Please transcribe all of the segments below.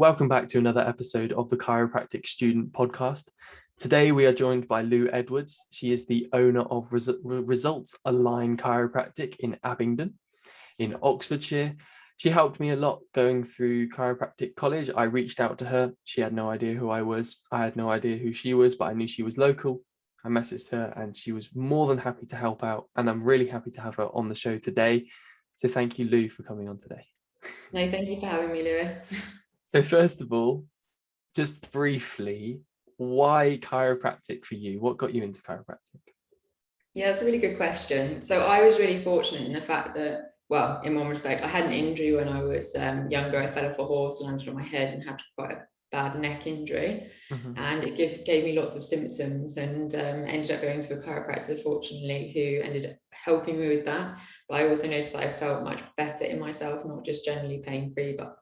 Welcome back to another episode of the Chiropractic Student Podcast. Today we are joined by Lou Edwards. She is the owner of Results Align Chiropractic in Abingdon in Oxfordshire. She helped me a lot going through chiropractic college. I reached out to her. She had no idea who I was. I had no idea who she was, but I knew she was local. I messaged her and she was more than happy to help out. And I'm really happy to have her on the show today. So thank you, Lou, for coming on today. No, thank you for having me, Lewis. So first of all, just briefly, why chiropractic for you? What got you into chiropractic? Yeah, that's a really good question. So I was really fortunate in the fact that, well, in one respect, I had an injury when I was younger. I fell off a horse, landed on my head and had quite a bad neck injury. And it gave me lots of symptoms, and ended up going to a chiropractor, fortunately, who ended up helping me with that. But I also noticed that I felt much better in myself, not just generally pain-free, but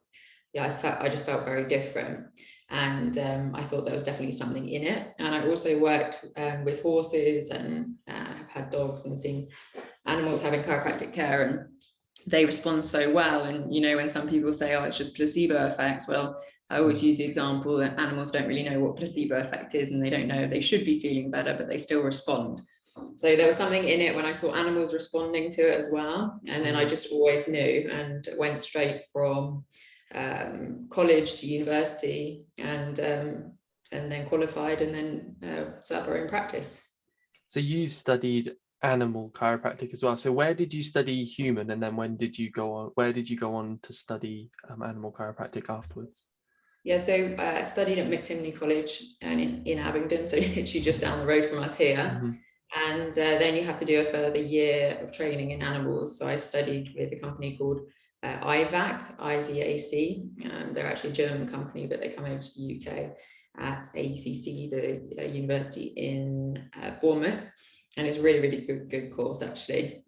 yeah, I just felt very different. And I thought there was definitely something in it. And I also worked with horses and have had dogs and seen animals having chiropractic care, and they respond so well. And, you know, when some people say, oh, it's just placebo effect, well, I always use the example that animals don't really know what placebo effect is, and they don't know they should be feeling better, but they still respond. So there was something in it when I saw animals responding to it as well. And then I just always knew, and went straight from college to university, and then qualified, and then set up our own practice. So you studied animal chiropractic as well. So where did you study human, and then where did you go on to study animal chiropractic afterwards? Yeah, so I studied at McTimney College and in Abingdon, so literally just down the road from us here. And then you have to do a further year of training in animals. So I studied with a company called IVAC. They're actually a German company, but they come over to the UK at AECC, the university in Bournemouth, and it's a really, really good course actually.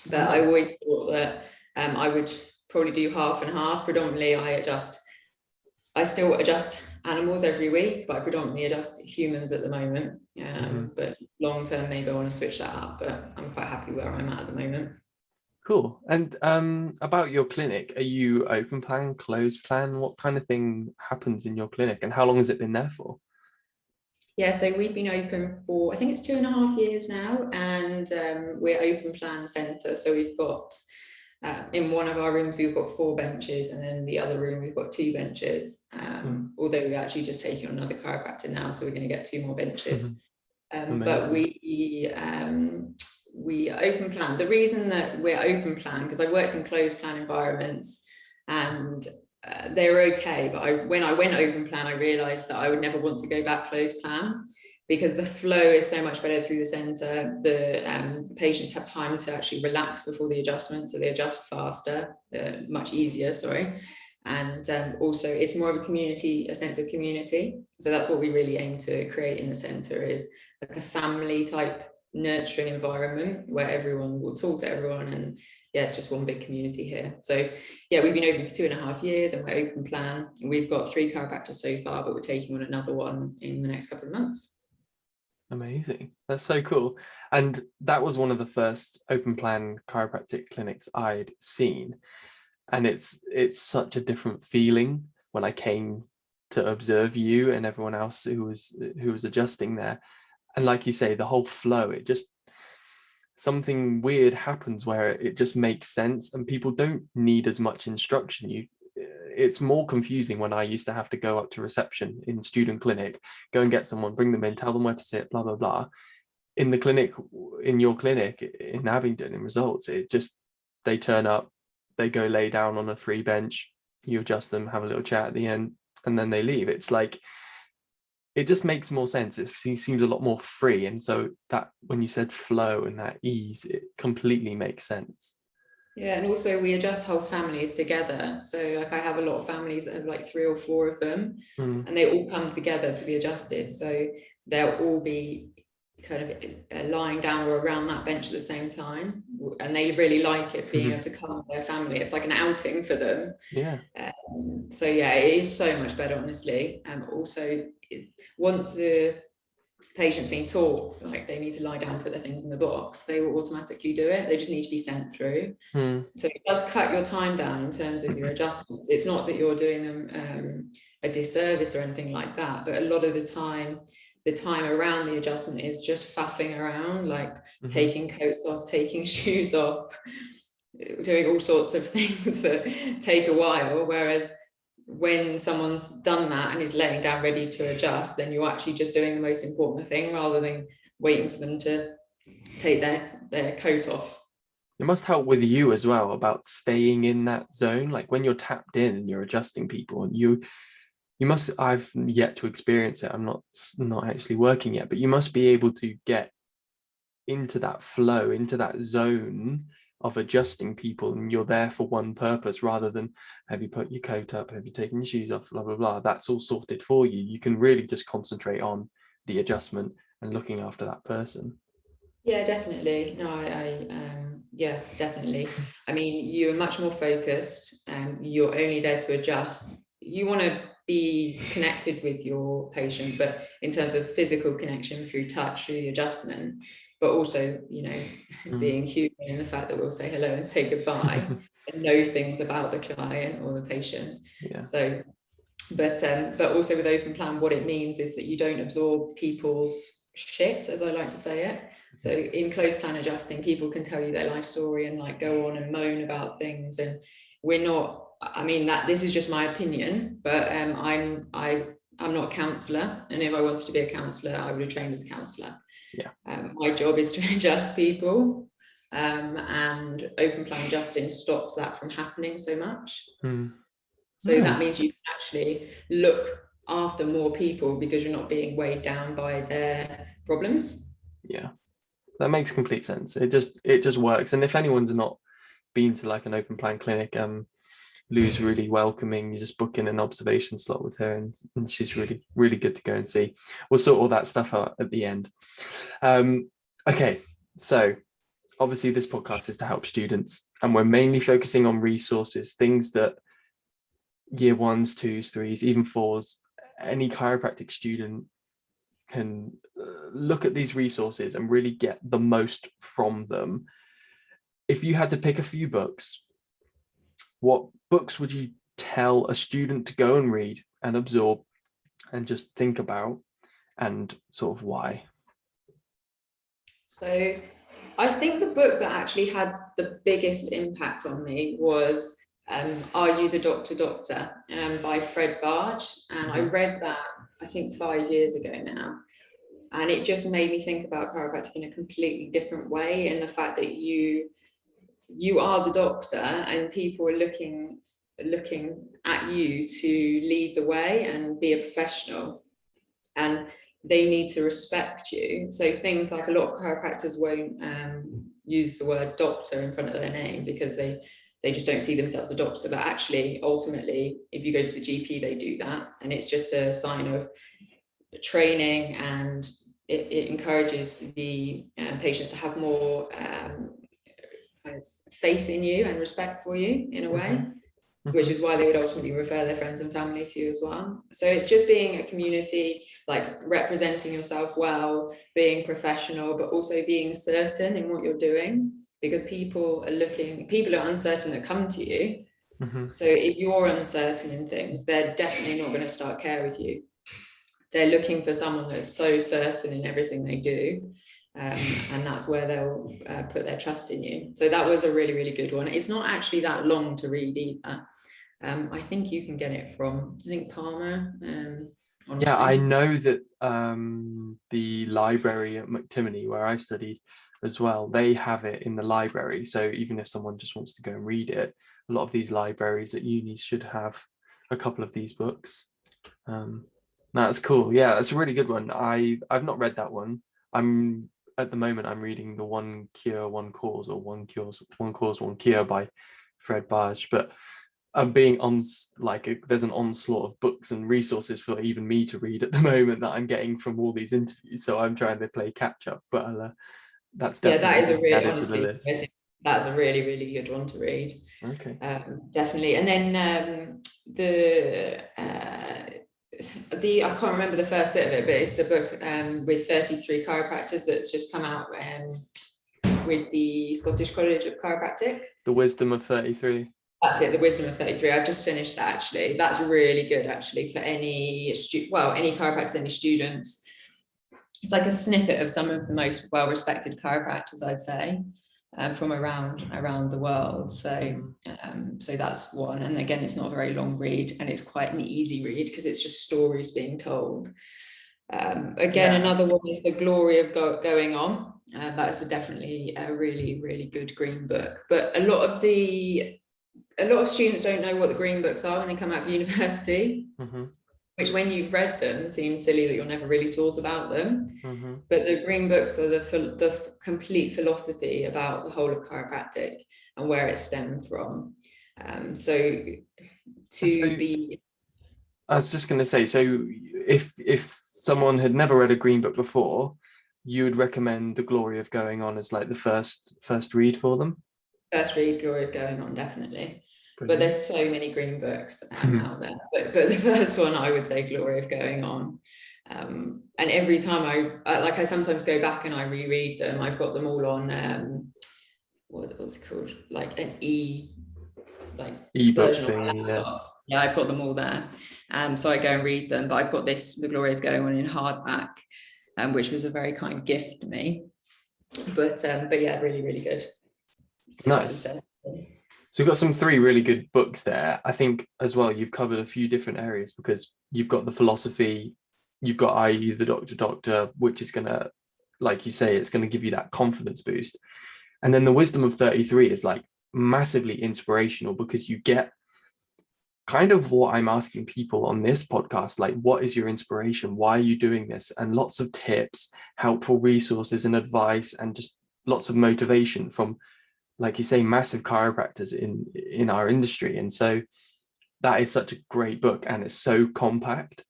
But I always thought that I would probably do half and half. Predominantly, I still adjust animals every week, but I predominantly adjust humans at the moment. But long term, maybe I want to switch that up. But I'm quite happy where I'm at the moment. Cool. And about your clinic, are you open plan, closed plan? What kind of thing happens in your clinic, and how long has it been there for? Yeah, so we've been open for, I think it's 2.5 years now, and we're open plan centre. So we've got, in one of our rooms, we've got 4 benches, and then the other room, we've got 2 benches. Although we're actually just taking on another chiropractor now, so we're going to get 2 more benches. But we open plan. The reason that we're open plan, because I worked in closed plan environments, and they were okay, but when I went open plan, I realized that I would never want to go back closed plan, because the flow is so much better through the center. The patients have time to actually relax before the adjustment, so they adjust faster, much easier, sorry. And also it's more of a sense of community. So that's what we really aim to create in the center, is like a family type nurturing environment where everyone will talk to everyone, and yeah, it's just one big community here. So yeah, we've been open for 2.5 years, and we're open plan. We've got 3 chiropractors so far, but we're taking on another one in the next couple of months. Amazing. That's so cool. And that was one of the first open plan chiropractic clinics I'd seen, and it's such a different feeling when I came to observe you and everyone else who was adjusting there. And like you say, the whole flow, it just, something weird happens where it just makes sense, and people don't need as much instruction. It's more confusing when I used to have to go up to reception in student clinic, go and get someone, bring them in, tell them where to sit, blah, blah, blah. In the clinic, in your clinic in Abingdon, in Results, it just, they turn up, they go lay down on a free bench, you adjust them, have a little chat at the end, and then they leave. It's like, it just makes more sense. It seems a lot more free. And so that, when you said flow and that ease, it completely makes sense. Yeah, and also we adjust whole families together. So like I have a lot of families that have like 3 or 4 of them, and they all come together to be adjusted. So they'll all be kind of lying down or around that bench at the same time, and they really like it, being able to come with their family. It's like an outing for them. Yeah. So yeah, it is so much better, honestly. Also, once the patients being taught like they need to lie down, put their things in the box, they will automatically do it. They just need to be sent through. So it does cut your time down in terms of your adjustments. It's not that you're doing them a disservice or anything like that, but a lot of the time around the adjustment is just faffing around, like taking coats off, taking shoes off, doing all sorts of things that take a while. Whereas when someone's done that and is laying down ready to adjust, then you're actually just doing the most important thing rather than waiting for them to take their coat off. It must help with you as well about staying in that zone. Like when you're tapped in and you're adjusting people, and you must, I've yet to experience it, I'm not actually working yet, but you must be able to get into that flow, into that zone of adjusting people, and you're there for one purpose rather than have you put your coat up, have you taken your shoes off, blah blah blah. That's all sorted for you. You can really just concentrate on the adjustment and looking after that person. Yeah, definitely. No, yeah, definitely. I mean, you're much more focused and you're only there to adjust. You want to be connected with your patient, but in terms of physical connection through touch, through the adjustment, but also, you know, being human in the fact that we'll say hello and say goodbye and know things about the client or the patient. Yeah. So, but also with open plan, what it means is that you don't absorb people's shit, as I like to say it. So in closed plan adjusting, people can tell you their life story and like go on and moan about things, and we're not, I mean, that this is just my opinion, but I'm not a counsellor, and if I wanted to be a counsellor, I would have trained as a counsellor. Yeah. My job is to adjust people, and open plan adjusting stops that from happening so much. So nice. That means you can actually look after more people because you're not being weighed down by their problems. Yeah, that makes complete sense. It just works. And if anyone's not been to like an open plan clinic, Lou's really welcoming. You just book in an observation slot with her, and she's really, really good to go and see. We'll sort all that stuff out at the end. Okay, so obviously this podcast is to help students, and we're mainly focusing on resources, things that year 1s, 2s, 3s, even 4s, any chiropractic student can look at these resources and really get the most from them. If you had to pick a few books, what books would you tell a student to go and read and absorb and just think about, and sort of why? So I think the book that actually had the biggest impact on me was Are You the Doctor by Fred Barge, and I read that I think 5 years ago now, and it just made me think about chiropractic in a completely different way, and the fact that you are the doctor and people are looking at you to lead the way and be a professional, and they need to respect you. So things like a lot of chiropractors won't use the word doctor in front of their name because they just don't see themselves as a doctor, but actually ultimately if you go to the GP they do that, and it's just a sign of training, and it encourages the patients to have more kind of faith in you and respect for you in a way, which is why they would ultimately refer their friends and family to you as well. So it's just being a community, like representing yourself well, being professional, but also being certain in what you're doing, because people are uncertain that come to you. So if you're uncertain in things, they're definitely not going to start care with you. They're looking for someone that's so certain in everything they do. And that's where they'll put their trust in you. So that was a really, really good one. It's not actually that long to read either. I think you can get it from, I think, Palmer. Yeah, I know that the library at McTimoney, where I studied as well, they have it in the library. So even if someone just wants to go and read it, a lot of these libraries at uni should have a couple of these books. That's cool. Yeah, that's a really good one. I've not read that one. At the moment I'm reading the One Cure, One Cause, or One Cause, One Cure by Fred Barge, but I'm being there's an onslaught of books and resources for even me to read at the moment that I'm getting from all these interviews, so I'm trying to play catch up, but that's definitely added to the list. That's a really, really good one to read. Okay. Definitely. And then I can't remember the first bit of it, but it's a book with 33 chiropractors that's just come out with the Scottish College of Chiropractic. The Wisdom of 33. That's it, the Wisdom of 33. I've just finished that, actually. That's really good, actually, for any any chiropractors, any students. It's like a snippet of some of the most well-respected chiropractors, I'd say, from around the world. So that's one. And again, it's not a very long read, and it's quite an easy read because it's just stories being told. Another one is The Glory of Going On. That's definitely a really, really good green book. But a lot of students don't know what the green books are when they come out of university, which, when you've read them, seems silly that you're never really taught about them. But the green books are the complete philosophy about the whole of chiropractic and where it stemmed from. I was just going to say, so if someone had never read a green book before, you would recommend The Glory of Going On as like the first read for them? First read, Glory of Going On, definitely. Brilliant. But there's so many green books out there. But the first one, I would say Glory of Going On. And every time I sometimes go back and I reread them. I've got them all on what's it called? Like an e-book thing. Yeah, I've got them all there. So I go and read them. But I've got The Glory of Going On in hardback, which was a very kind gift to me. But yeah, really, really good. Nice. So we've got some 3 really good books there. I think as well, you've covered a few different areas, because you've got the philosophy, you've got I.E. the Doctor, which is going to, like you say, it's going to give you that confidence boost. And then the Wisdom of 33 is like massively inspirational, because you get kind of what I'm asking people on this podcast, like, what is your inspiration? Why are you doing this? And lots of tips, helpful resources and advice, and just lots of motivation from, like you say, massive chiropractors in our industry. And so that is such a great book, and it's so compact.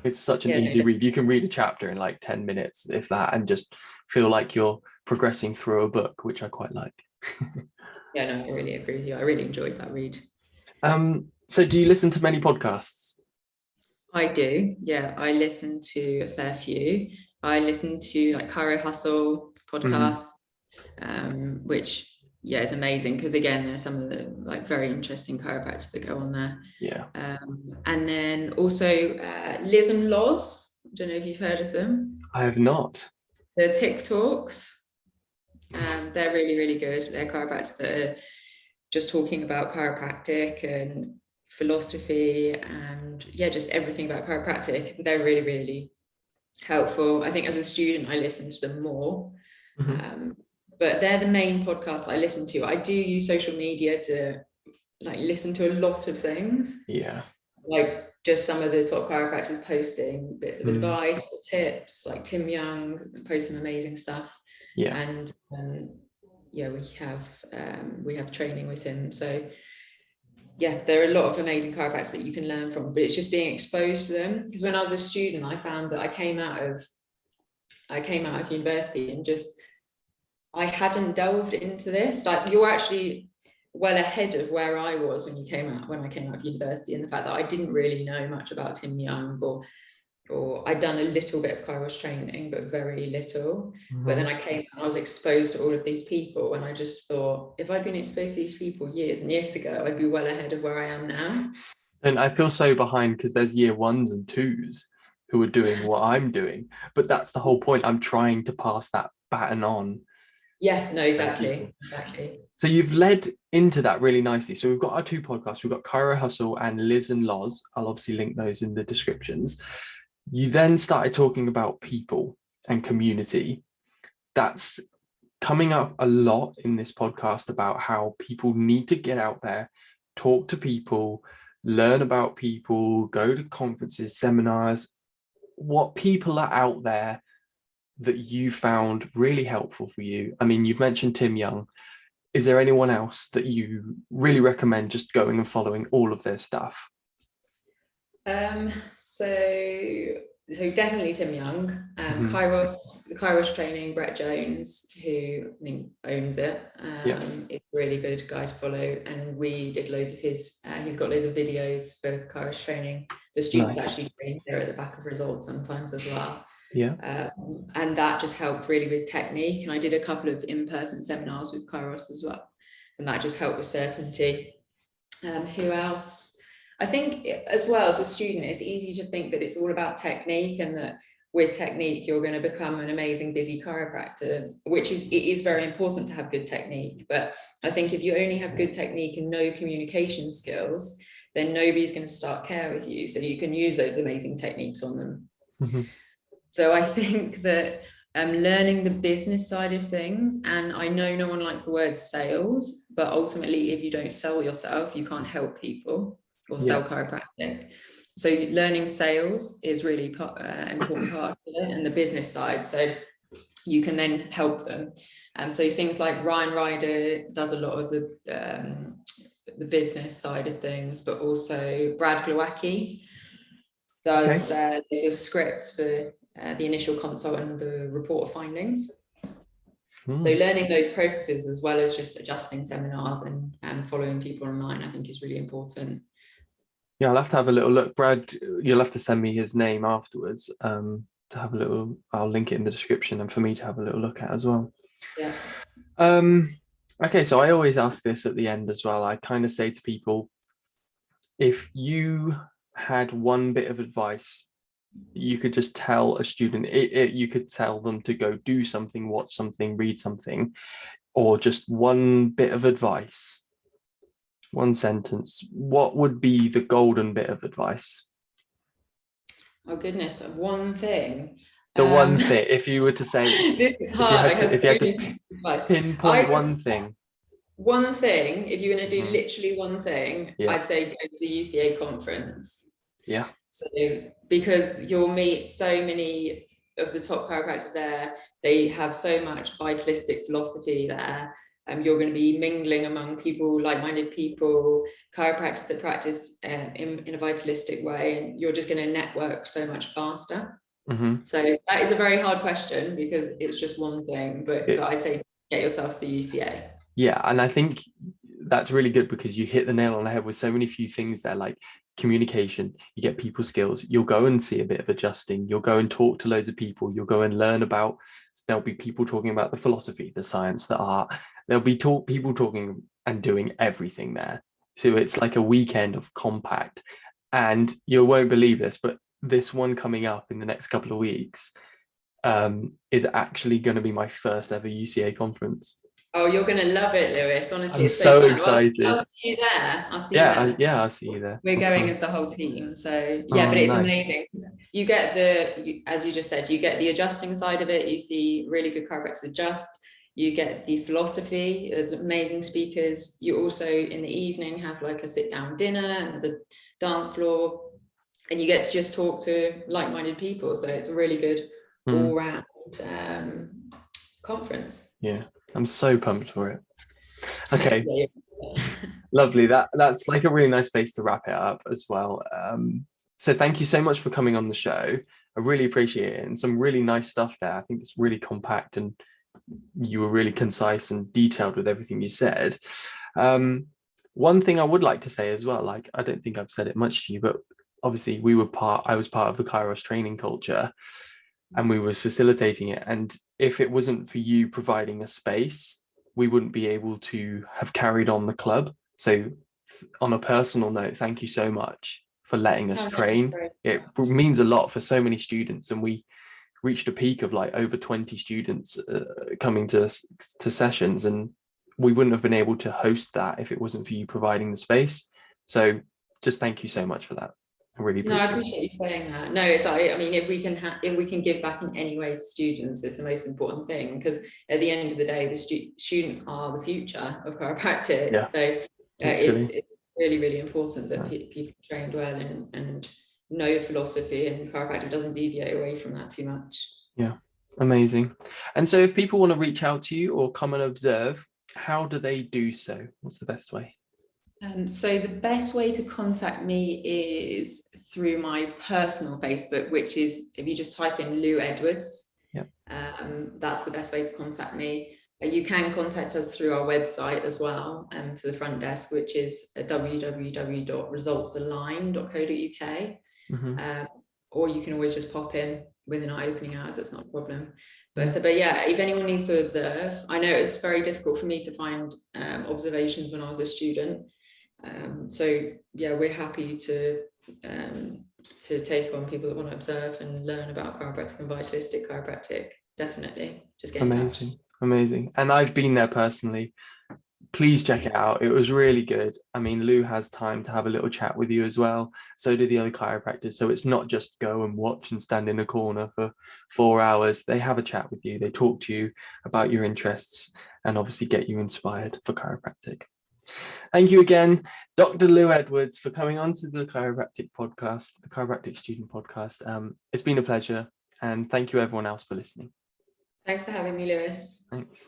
It's such an easy read. You can read a chapter in like 10 minutes, if that, and just feel like you're progressing through a book, which I quite like. Yeah, no, I really agree with you. I really enjoyed that read. So do you listen to many podcasts? I do. Yeah, I listen to a fair few. I listen to like Chiro Hustle podcast, which is amazing, because again, there's some of the like very interesting chiropractors that go on there. Yeah. And then also Liz and Loz. I don't know if you've heard of them. I have not. The TikToks. They're really, really good. They're chiropractors that are just talking about chiropractic and philosophy and just everything about chiropractic. They're really, really helpful. I think as a student, I listen to them more. But they're the main podcasts I listen to. I do use social media to like listen to a lot of things. Yeah. Like just some of the top chiropractors posting bits of advice or tips, like Tim Young posts some amazing stuff. Yeah. And we have training with him. So there are a lot of amazing chiropractors that you can learn from, but it's just being exposed to them. Because when I was a student, I found that I came out of university and I hadn't delved into this. Like, you're actually well ahead of where I was when I came out of university, and the fact that I didn't really know much about Tim Young, or I'd done a little bit of Kairos training, but very little. But then I came out, I was exposed to all of these people, and I just thought, if I'd been exposed to these people years and years ago, I'd be well ahead of where I am now. And I feel so behind, because there's year 1s and 2s who are doing what I'm doing, but that's the whole point. I'm trying to pass that baton on. Yeah, no, exactly. So you've led into that really nicely. So we've got our 2 podcasts. We've got Chiro Hustle and Liz and Loz. I'll obviously link those in the descriptions. You then started talking about people and community. That's coming up a lot in this podcast, about how people need to get out there, talk to people, learn about people, go to conferences, seminars. What people are out there that you found really helpful for you? I mean, you've mentioned Tim Young. Is there anyone else that you really recommend just going and following all of their stuff? So definitely Tim Young, the Kairos training, Brett Jones, who I think owns it, is a really good guy to follow. And we did loads of his, he's got loads of videos for Kairos training The students Nice. actually train there at the back of results sometimes as well. Yeah. And that just helped really with technique. And I did a couple of in-person seminars with Kairos as well, and that just helped with certainty. Who else? I think as well, as a student, it's easy to think that it's all about technique, and that with technique you're going to become an amazing busy chiropractor, which it is very important to have good technique. But I think if you only have good technique and no communication skills, then nobody's going to start care with you, so you can use those amazing techniques on them. Mm-hmm. So I think that learning the business side of things, and I know no one likes the word sales, but ultimately if you don't sell yourself, you can't help people or sell chiropractic. So learning sales is really important part of it, and the business side, so you can then help them. So things like Ryan Reider does a lot of the business side of things, but also glowakiGo does loads of scripts for the initial consult and the report of findings. So learning those processes, as well as just adjusting seminars and following people online, I think is really important. Yeah, I'll have to have a little look. Brad, you'll have to send me his name afterwards to have a little, I'll link it in the description, and for me to have a little look at as well. Yeah. Okay, so I always ask this at the end as well. I kind of say to people, if you had one bit of advice you could just tell a student, you could tell them to go do something, watch something, read something, or just one bit of advice, one sentence, what would be the golden bit of advice? Oh goodness, one thing. The one thing, if you were to say, this is hard. if you had to pinpoint one thing. One thing, if you're going to do literally one thing, I'd say go to the UCA conference. Yeah. So because you'll meet so many of the top chiropractors there, they have so much vitalistic philosophy there. You're going to be mingling among people, like-minded people, chiropractors that practice in a vitalistic way, and you're just going to network so much faster. So that is a very hard question because it's just one thing, but I'd say get yourself to the UCA. Yeah, and I think that's really good because you hit the nail on the head with so many few things there, like communication, you get people skills, you'll go and see a bit of adjusting, you'll go and talk to loads of people, you'll go and learn about, there'll be people talking about the philosophy, the science, the art, there'll be people talking and doing everything there. So it's like a weekend of compact. And you won't believe this, but this one coming up in the next couple of weeks is actually going to be my first ever UCA conference. Oh, you're going to love it, Lewis. Honestly, I'm so excited. I'll see you there. I'll see you there. I'll see you there. We're going as the whole team. So yeah, but it's amazing. You get as you just said, you get the adjusting side of it. You see really good chiropractors adjust. You get the philosophy. There's amazing speakers. You also in the evening have like a sit down dinner and there's a dance floor, and you get to just talk to like-minded people. So it's a really good all round conference. Yeah. I'm so pumped for it. Okay. Lovely. That's like a really nice place to wrap it up as well. So thank you so much for coming on the show. I really appreciate it, and some really nice stuff there. I think it's really compact and you were really concise and detailed with everything you said. One thing I would like to say as well, like I don't think I've said it much to you, but obviously I was part of the Kairos training culture, and we were facilitating it. And if it wasn't for you providing a space, we wouldn't be able to have carried on the club. So on a personal note, thank you so much for letting us train. It means a lot for so many students. And we reached a peak of like over 20 students coming to sessions. And we wouldn't have been able to host that if it wasn't for you providing the space. So just thank you so much for that. I really appreciate I appreciate you saying that. No, it's I mean, if we can give back in any way to students, it's the most important thing, because at the end of the day, the students are the future of chiropractic. Yeah, so it's really, really important that people are trained well and know the philosophy, and chiropractic doesn't deviate away from that too much. Yeah, amazing. And so if people want to reach out to you or come and observe, how do they do so? What's the best way? So the best way to contact me is through my personal Facebook, which is if you just type in Lou Edwards. Yep. That's the best way to contact me. You can contact us through our website as well, to the front desk, which is www.resultsalign.co.uk. Or you can always just pop in within our opening hours. That's not a problem. But yeah, if anyone needs to observe, I know it's very difficult for me to find observations when I was a student. So yeah, we're happy to take on people that want to observe and learn about chiropractic and vitalistic chiropractic. Definitely, just get in touch. Amazing. And I've been there personally. Please check it out. It was really good. I mean, Lou has time to have a little chat with you as well. So do the other chiropractors. So it's not just go and watch and stand in a corner for 4 hours. They have a chat with you. They talk to you about your interests and obviously get you inspired for chiropractic. Thank you again, Dr. Lou Edwards, for coming on to the Chiropractic podcast, the Chiropractic Student Podcast. It's been a pleasure. And thank you everyone else for listening. Thanks for having me, Lewis. Thanks.